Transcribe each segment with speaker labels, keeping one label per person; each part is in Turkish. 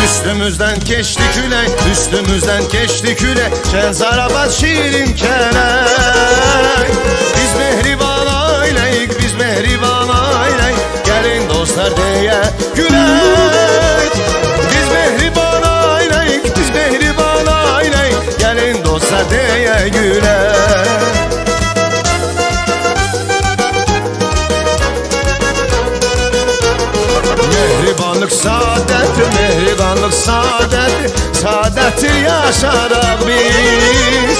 Speaker 1: Üstümüzden geçti külek, üstümüzden geçti külek. Şenzarabat şirin kelek. Biz mehriban aileyik, biz mehriban aileyik. Gelin dostlar diye gülek. Biz mehriban aileyik, biz mehriban aileyik. Gelin dostlar diye gülek. Mehribanlık saadettir, mehribanlık saadettir. Saadeti yaşarak biz.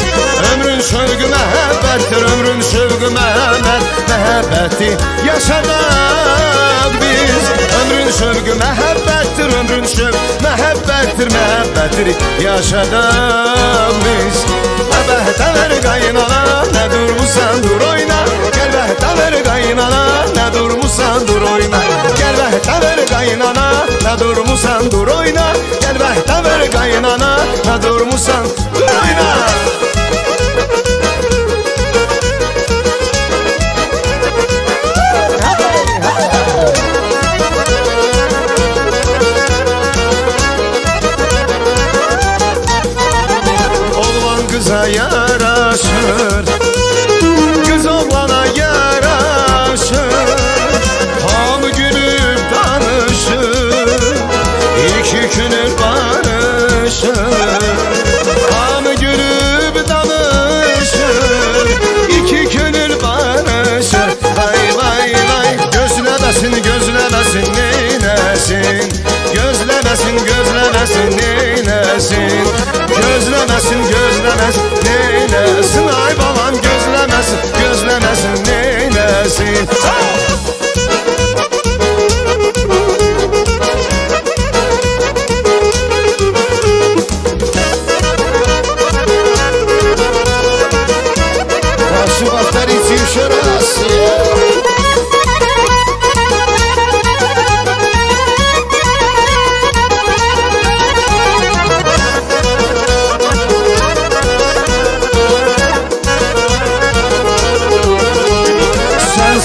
Speaker 1: Ömrün şövgü mehabbettir, ömrün şövgü mehabbet. Mehabbeti yaşarak biz. Ömrün şövgü mehabbettir, ömrün şövgü mehabbettir. Mehabbeti yaşarak biz. Ebehte ver kaynana, ne durmusan dur oyna. Gel behte ver kaynana, ne durmusan dur oyna. Gel behte ver kaynana, ne durmusan dur oyna. Gel behte ver kaynana, ne durmusan dur oyna. Oğlan kıza yaraşır, kız oğlana yaraşır. Hamı gülüp danışır, iki günür barışır. Hamı gülüp danışır, iki günür barışır. Vay vay vay, gözlemesin gözlemesin neylesin. Gözlemesin gözlemesin neylesin. Gözlemesin gözlemesin neylesin. Ay balam gözlemesin gözlemesin neylesin. Прошу повторить еще раз.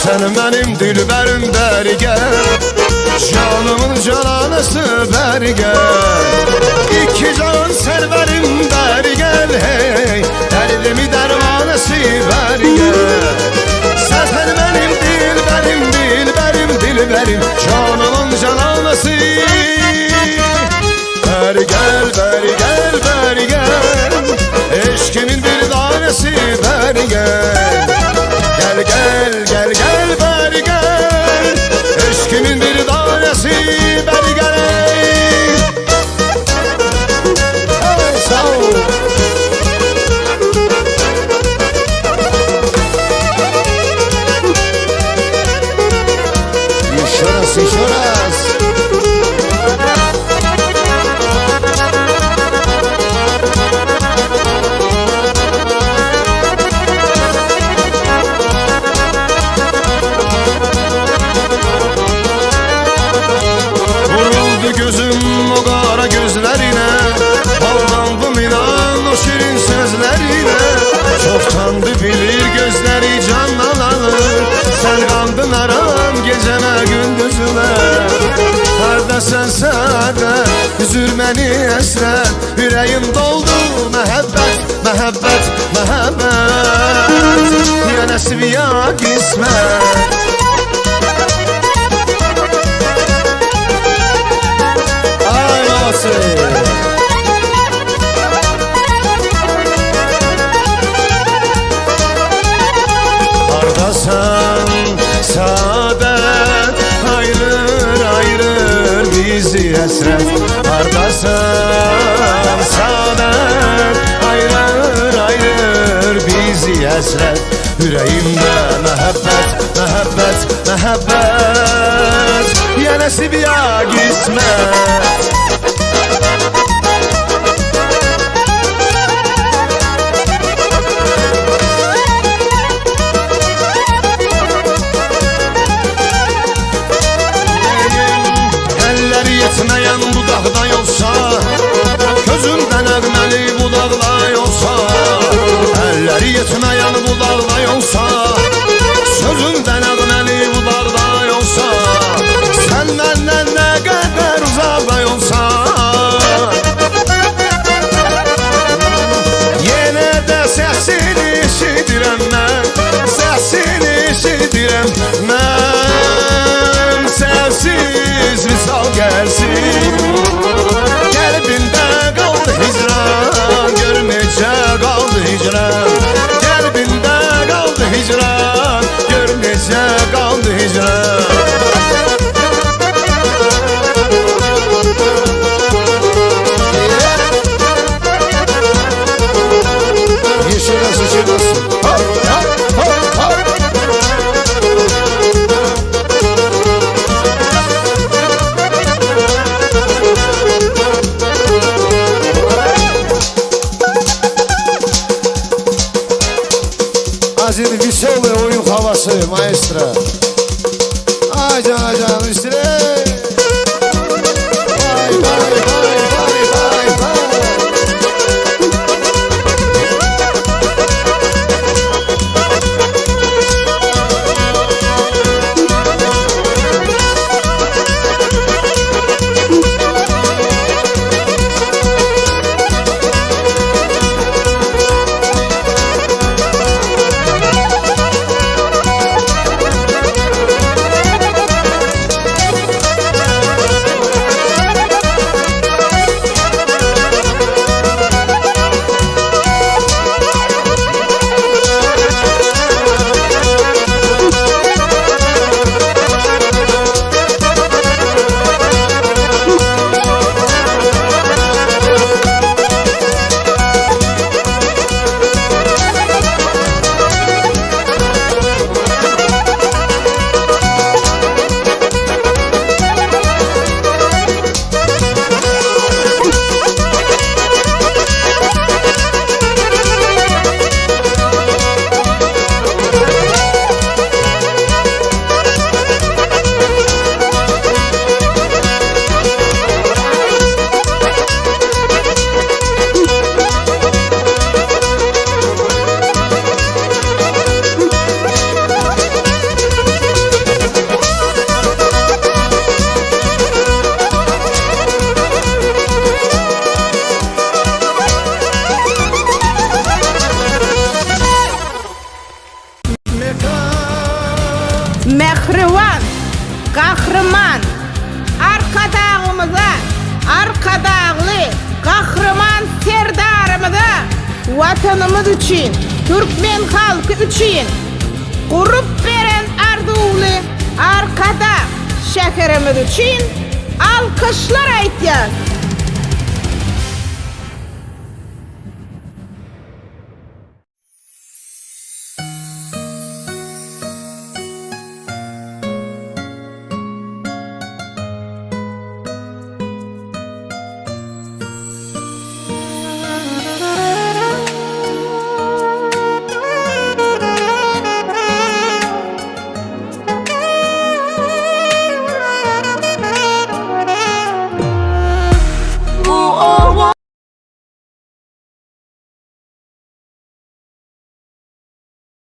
Speaker 1: Sen benim dilberim beri gel. Canımın cananısı beri gel. İki can serverim beri gel. Hey, derdimi dermanısı beri gel. Sen benim dilberim dilberim dilberim. Canımın cananısı beri gel beri gel beri gel. Eşkimin bir tanesi beri gel. Gel gel gel gel beri gel. Eşkimin bir tanesi beri gel. Hey, sağ ol. Еще раз, еще раз. Gözüm o kara gözlerine, aldandım inan o şirin sözlerine. Çoktandı bilir gözleri candan alır. Sen kandın aram geceme gündüzüme. Harda sen sade üzülmeni esret. Yüreğim doldu mehabbet mehabbet mehabbet. Ya nasip ya kısmet. Hardasan saadet ayırır ayırır bizi esret. Hardasan saadet ayırır ayırır bizi esret. Yüreğimde mehabbet mehabbet mehabbet. Ya nasip ya kısmet. Yetmeyen bu dağda yolsa, gözümden əqməli bu dağda yolsa. Əlləri yetmeyen bu dağda yolsa. nasıl şey nasıl? Hop hop hop hop. Azir веселый oyun havası maestro. Ay can üstüne. Vay vay vay vay vay vay.
Speaker 2: Mehrivan, kahraman, arkadağımıza, arkadağlı, kahraman serdarımıza, vatanımız için, Türkmen halkı için, kurup veren Ardoğlu, arkada şehrimiz için alkışlar aytıyoruz.